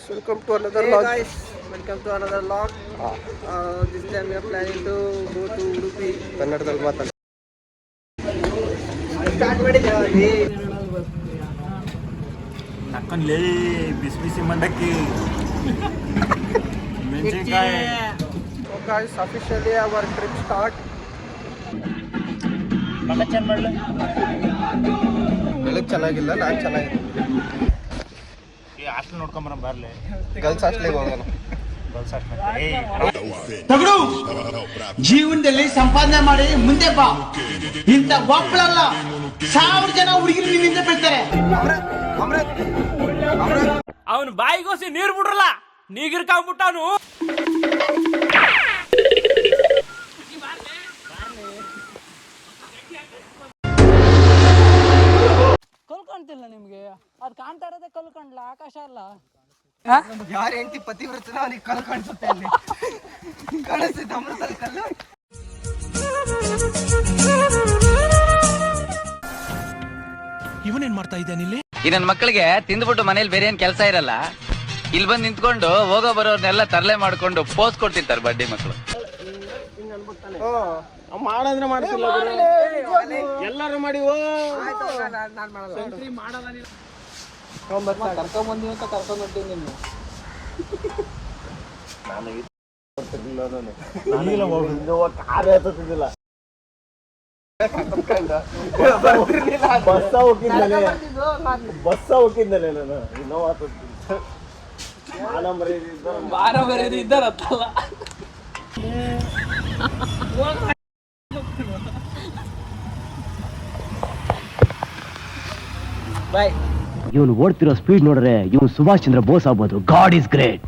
welcome to another Hey vlog. guys, welcome to another vlog. This time we are planning to go to Udupi. ಕನ್ನಡದಲ್ಲಿ ಮಾತಾಡಿ. Start ಮಾಡಿದ್ದೇವೆ. ತಕ್ಕನ್ಲೇ ಬಿಸಿ ಬಿಸಿ ಮಂಡಕ್ಕಿ ಮೆಣಸಿನಕಾಯಿ. So guys, officially our trip start. ಬೆಳಗ್ಗೆ ಚೆನ್ನಾಗಿಲ್ಲ, ನಾನು ಚೆನ್ನಾಗಿದ್ದೀನಿ. ಹಾಸ್ಟೆಲ್ ನೋಡ್ಕೊಂಬರ ಬರ್ಲಿ. ಗರ್ಲ್ಸ್ ಹಾಸ್ಟೆಲ್ಗೆ ಹೋಗೋಣ. ಗರ್ಲ್ಸ್ ಹಾಸ್ಟೆಲ್ ತಗಡು ಜೀವನದಲ್ಲಿ ಸಂಪಾದನೆ ಮಾಡಿ ಮುಂದೆ ಬಾ. ಇಂಥ ಒಬ್ಬಳಲ್ಲ 1000 ಜನ ಹುಡುಗಿರು ನಿನ್ನಿಂದ ಬೀಳ್ತಾರೆ. ಅವನು ಬಾಯಿಗೋಸಿ ನೀರ್ ಬಿಡ್ರಲ್ಲ ನೀಗಿರ್ಕಾಗ್ಬಿಟ್ಟವನು. ಕಲ್ ಕಾಣ್ತಿಲ್ಲ ನಿಮ್ಗೆ? ಅದ್ ಕಾಣ್ತಾ ಇರೋದೇ ಕಲ್ ಕಾಣ್ಲ, ಆಕಾಶ ಅಲ್ಲ. ಯಾರ ಹೆಂಡತಿ ಪತಿವ್ರತನ ಅವನಿಗೆ ಕಲ್ಲು ಕಾಣಿಸುತ್ತೆ ಅಲ್ಲಿ. ಕಾಣಿಸ್ತಿದ್ದ ಅಮೃತದಲ್ಲಿ ಕಲ್ಲು. ಇವನೇನ್ ಮಾಡ್ತಾ ಇದ್ದಾನೆ ಇಲ್ಲಿ? ಈ ನನ್ನ ಮಕ್ಕಳಿಗೆ ತಿಂದ್ಬಿಟ್ಟು ಮನೇಲಿ ಬೇರೆ ಏನ್ ಕೆಲಸ ಇರಲ್ಲ, ಇಲ್ಲಿ ಬಂದು ನಿಂತ್ಕೊಂಡು ಹೋಗೋ ಬರೋರ್ನೆಲ್ಲ ತರಲೆ ಮಾಡ್ಕೊಂಡು ಪೋಸ್ ಕೊಡ್ತಿರ್ತಾರೆ ಬಡ್ಡಿ ಮಕ್ಕಳು. ಮಾಡಂದ್ರೆ ಮಾಡ್ತಿಲ್ಲ, ಎಲ್ಲರೂ ಮಾಡಿ. ನಾನು ಮಾಡೋದು. ಕರ್ಕೊಂಬಂದಿವಿ ಅಂತ ಕರ್ಕೊಂಡ್ ಹೊಂಟೀನಿ ನಿನ್ನ. ಬಸ್ಸ ಹೋಗಿದ್ದಲೆ ನಾನು ಇನ್ನೋವಾ ಬಾರ ಬರೆದು ಇದ್ದಾರತ್ತಲ್ಲ. ಬಾಯ್. ಇವನು ಓಡ್ತಿರೋ ಸ್ಪೀಡ್ ನೋಡ್ರೆ ಇವನು ಸುಭಾಷ್ ಚಂದ್ರ ಬೋಸ್ ಆಗ್ಬೋದು. God is great.